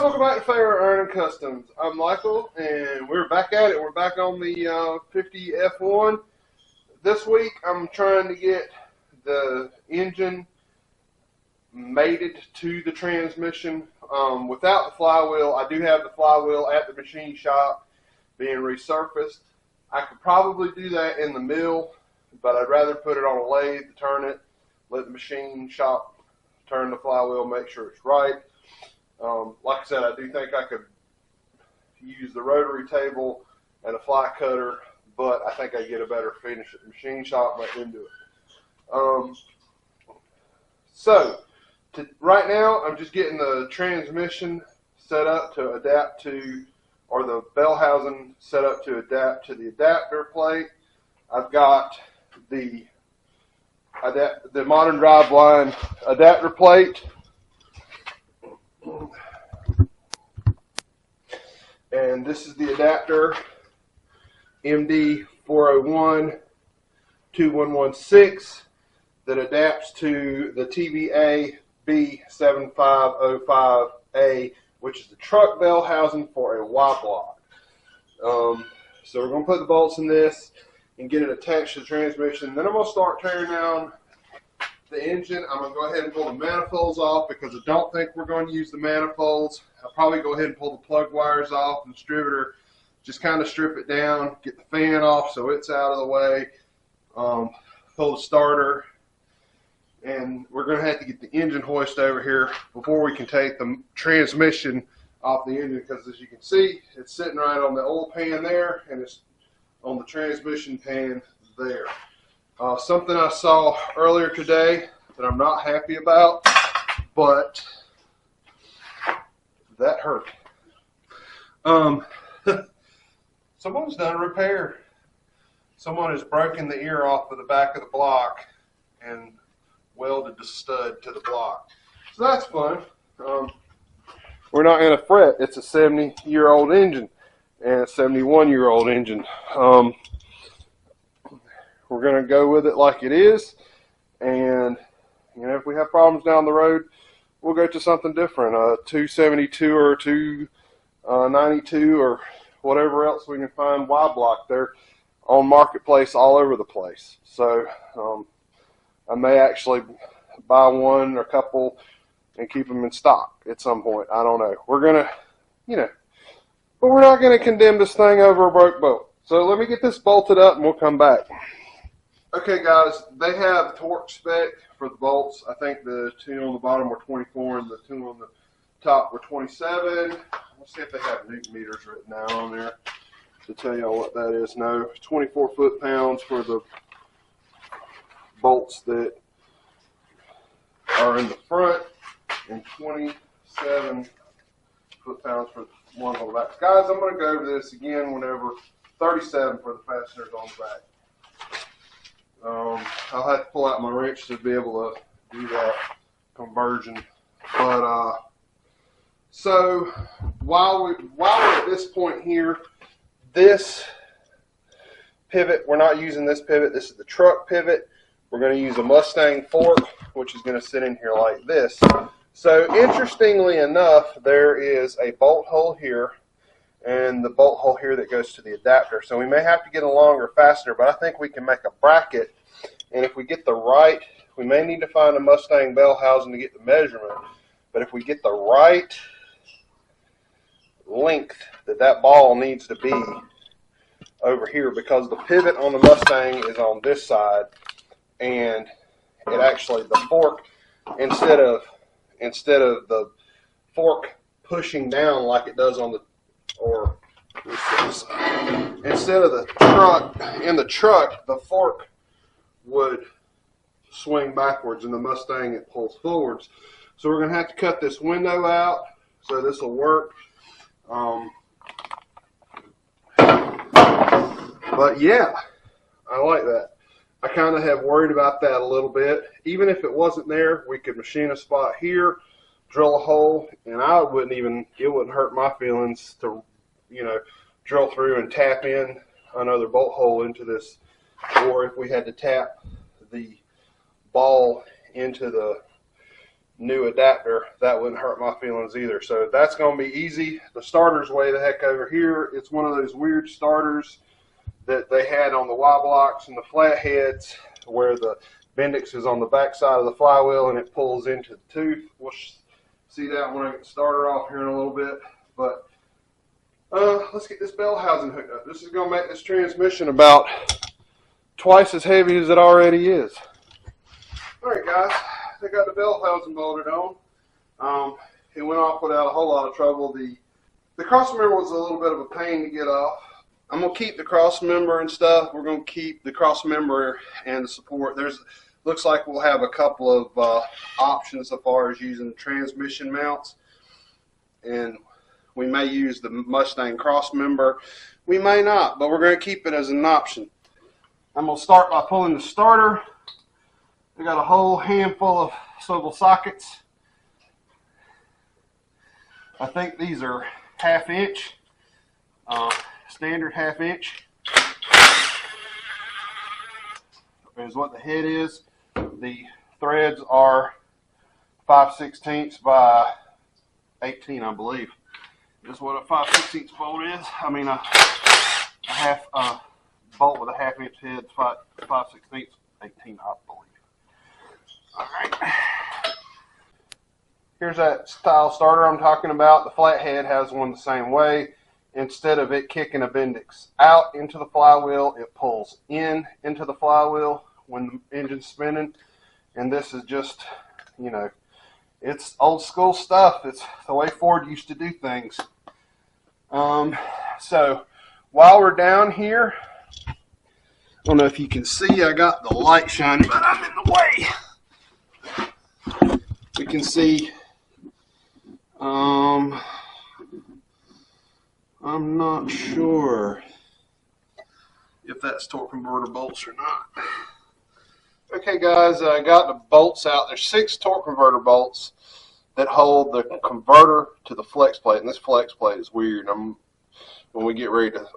welcome back to Favorite Iron Customs. I'm Michael, and we're back at it. We're back on the 50 F1. This week, I'm trying to get the engine mated to the transmission without the flywheel. I do have the flywheel at the machine shop being resurfaced. I could probably do that in the mill, but I'd rather put it on a lathe to turn it, let the machine shop turn the flywheel, make sure it's right. Like I said, I do think I could use the rotary table and a fly cutter, but I think I get a better finish at the machine shop by into it. Right now, I'm just getting the transmission set up to adapt to, or the bell housing set up to adapt to the adapter plate. I've got the Modern Driveline adapter plate. And this is the adapter MD401-2116 that adapts to the TVA B7505A, which is the truck bell housing for a Y-block. So we're going to put the bolts in this and get it attached to the transmission. Then I'm going to start tearing down the engine. I'm going to go ahead and pull the manifolds off because I don't think we're going to use the manifolds. I'll probably go ahead and pull the plug wires off the distributor, just kind of strip it down, get the fan off so it's out of the way, pull the starter, and we're going to have to get the engine hoist over here before we can take the transmission off the engine, because as you can see, it's sitting right on the oil pan there, and it's on the transmission pan there. Something I saw earlier today that I'm not happy about, but that hurt. Someone's done a repair. Someone has broken the ear off of the back of the block and welded the stud to the block. So that's fun. We're not going to fret. It's a 70-year-old engine and a 71-year-old engine. We're going to go with it like it is, and if we have problems down the road, we'll go to something different, a 272 or 292 or whatever else we can find Y-block. They're on Marketplace all over the place. So I may actually buy one or a couple and keep them in stock at some point. I don't know. We're going to, but we're not going to condemn this thing over a broke bolt. So let me get this bolted up and we'll come back. Okay, guys, they have torque spec for the bolts. I think the two on the bottom were 24 and the two on the top were 27. Let's see if they have Newton meters written down on there to tell y'all what that is. No, 24 foot-pounds for the bolts that are in the front and 27 foot-pounds for the ones on the back. Guys, I'm going to go over this again whenever. 37 for the fasteners on the back. I'll have to pull out my wrench to be able to do that conversion. But so while we're at this point here, this pivot, we're not using this pivot. This is the truck pivot. We're going to use a Mustang fork, which is going to sit in here like this. So interestingly enough, there is a bolt hole here and the bolt hole here that goes to the adapter. So we may have to get a longer fastener, but I think we can make a bracket. And if we get the right, we may need to find a Mustang bell housing to get the measurement. But if we get the right length that ball needs to be over here, because the pivot on the Mustang is on this side, and it actually, the fork, instead of the fork pushing down like it does on the, or instead of the truck, in the truck, the fork would swing backwards. In the Mustang, it pulls forwards. So we're going to have to cut this window out so this will work. But yeah, I like that. I kind of have worried about that a little bit. Even if it wasn't there, we could machine a spot here, drill a hole, and it wouldn't hurt my feelings to, drill through and tap in another bolt hole into this. Or if we had to tap the ball into the, new adapter, that wouldn't hurt my feelings either. So that's going to be easy. The starter's way the heck over here. It's one of those weird starters that they had on the Y blocks and the flatheads, where the Bendix is on the back side of the flywheel and it pulls into the tooth. We'll see that when I get the starter off here in a little bit. But let's get this bell housing hooked up. This is going to make this transmission about twice as heavy as it already is. Alright guys, I got the bell housing bolted on. It went off without a whole lot of trouble. The cross member was a little bit of a pain to get off. I'm going to keep the cross member and stuff. We're going to keep the cross member and the support. Looks like we'll have a couple of options as far as using transmission mounts. And we may use the Mustang cross member. We may not, but we're going to keep it as an option. I'm going to start by pulling the starter. We got a whole handful of swivel sockets. I think these are 1/2 inch. Standard 1/2 inch is what the head is. The threads are 5/16 by 18, I believe. This is what a 5/16 bolt is. I mean a bolt with a 1/2 inch head, 5/16, 18, I believe. All right. Here's that style starter I'm talking about. The flathead has one the same way. Instead of it kicking a Bendix out into the flywheel, it pulls into the flywheel when the engine's spinning. And this is just, you know, it's old school stuff. It's the way Ford used to do things. So while we're down here, I don't know if you can see, I got the light shining, but I'm in the way. We can see, I'm not sure if that's torque converter bolts or not. Okay guys, I got the bolts out. There's 6 torque converter bolts that hold the converter to the flex plate, and this flex plate is weird. When we get ready to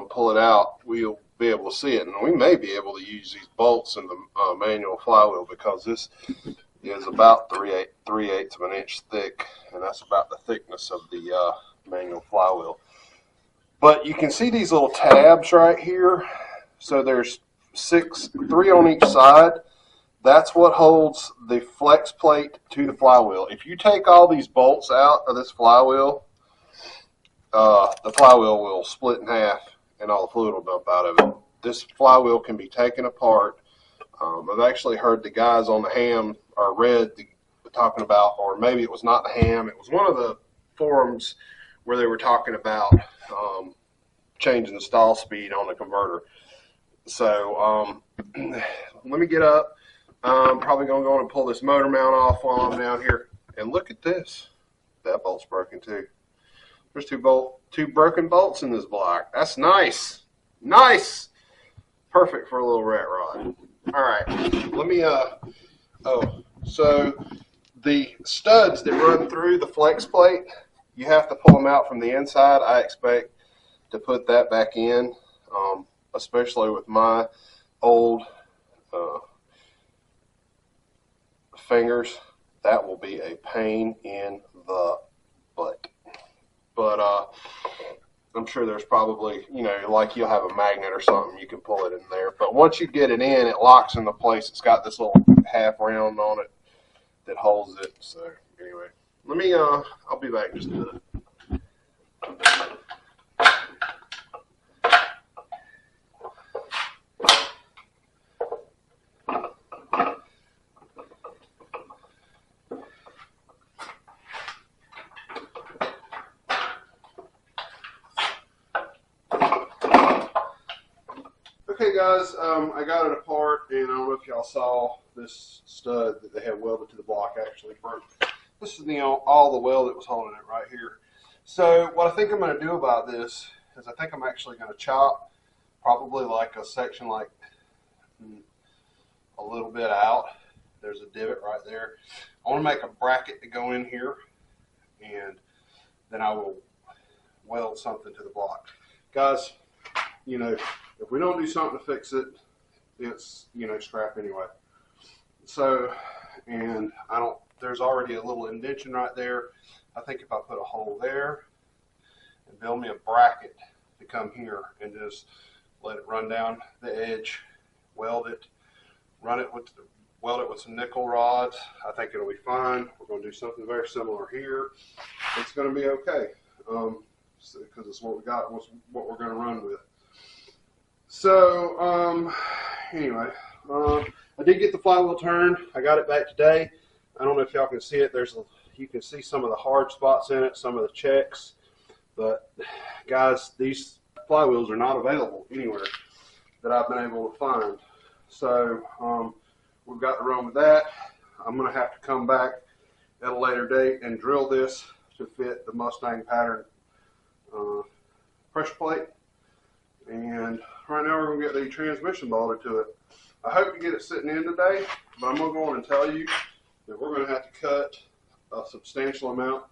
pull it out, we'll be able to see it, and we may be able to use these bolts in the manual flywheel, because this is about 3/8 of an inch thick, and that's about the thickness of the manual flywheel. But you can see these little tabs right here. So there's 3 on each side. That's what holds the flex plate to the flywheel. If you take all these bolts out of this flywheel, the flywheel will split in half and all the fluid will dump out of it. This flywheel can be taken apart. I've actually heard the guys on the ham, or read talking about, or maybe it was not the ham, it was one of the forums where they were talking about changing the stall speed on the converter. So let me get up. I'm probably going to go and pull this motor mount off while I'm down here. And look at this. That bolt's broken too. There's two broken bolts in this block. That's nice. Nice. Perfect for a little rat rod. All right. Let me, so the studs that run through the flex plate, you have to pull them out from the inside. I expect to put that back in, especially with my old fingers. That will be a pain in the butt. But I'm sure there's probably, you know, like you'll have a magnet or something, you can pull it in there. But once you get it in, it locks into place. It's got this little half round on it that holds it. So anyway, let me, I'll be back in just a minute. Okay guys, I got it apart, and I don't know if y'all saw this stud that they had welded to the block actually broke. This is all the weld that was holding it right here. So what I think I'm going to do about this is I think I'm actually going to chop probably like a section like a little bit out. There's a divot right there. I want to make a bracket to go in here, and then I will weld something to the block. Guys, you know, if we don't do something to fix it, it's, you know, scrap anyway. So, and I don't there's already a little indentation right there. I think if I put a hole there and build me a bracket to come here and just let it run down the edge, weld it, weld it with some nickel rods, I think it'll be fine. We're going to do something very similar here. It's going to be okay because it's what we got, what we're going to run with. So anyway, I did get the flywheel turned. I got it back today. I don't know if y'all can see it. You can see some of the hard spots in it, some of the checks. But guys, these flywheels are not available anywhere that I've been able to find. So we've got to run with that. I'm going to have to come back at a later date and drill this to fit the Mustang pattern pressure plate. And right now we're going to get the transmission bolted to it. I hope to get it sitting in today, but I'm going to go on and tell you that we're going to have to cut a substantial amount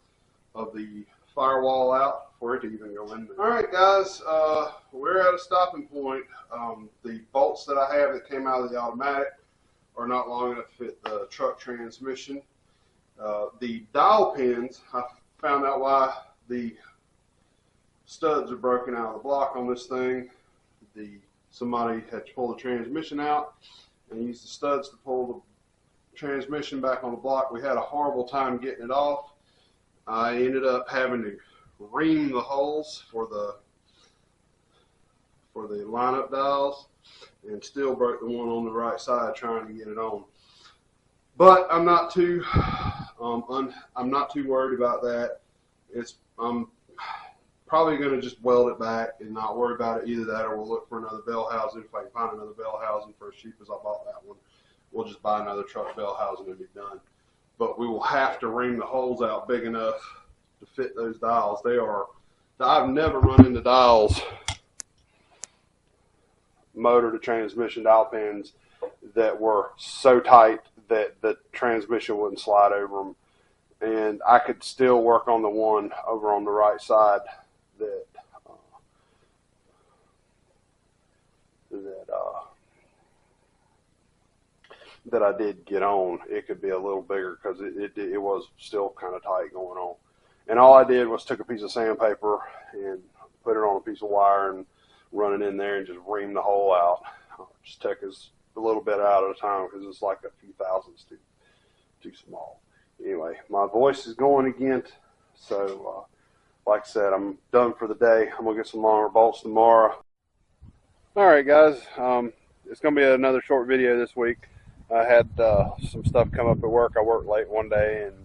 of the firewall out for it to even go in there. Alright guys, we're at a stopping point. The bolts that I have that came out of the automatic are not long enough to fit the truck transmission. The dowel pins, I found out why the studs are broken out of the block on this thing. Somebody had to pull the transmission out and use the studs to pull the transmission back on the block. We had a horrible time getting it off. I ended up having to ream the holes for the lineup dials and still broke the one on the right side trying to get it on. But I'm not too worried about that. I'm probably going to just weld it back and not worry about it. Either that or we'll look for another bell housing. If I can find another bell housing for as cheap as I bought that one, we'll just buy another truck bell housing and be done. But we will have to ream the holes out big enough to fit those dials. I've never run into dials, motor to transmission dial pins, that were so tight that the transmission wouldn't slide over them. And I could still work on the one over on the right side that I did get on. It could be a little bigger because it was still kind of tight going on. And all I did was took a piece of sandpaper and put it on a piece of wire and run it in there and just ream the hole out. Just take us a little bit out at a time because it's like a few thousandths too small. Anyway, my voice is going again, so like I said, I'm done for the day. I'm going to get some longer bolts tomorrow. Alright guys, it's going to be another short video this week. I had some stuff come up at work. I worked late one day, and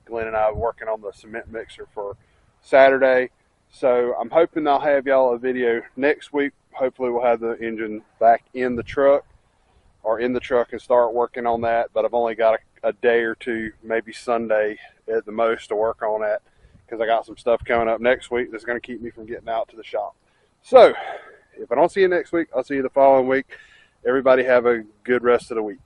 Glenn and I were working on the cement mixer for Saturday. So I'm hoping I'll have y'all a video next week. Hopefully we'll have the engine back in the truck, and start working on that. But I've only got a day or two, maybe Sunday at the most, to work on that because I got some stuff coming up next week that's going to keep me from getting out to the shop. So if I don't see you next week, I'll see you the following week. Everybody have a good rest of the week.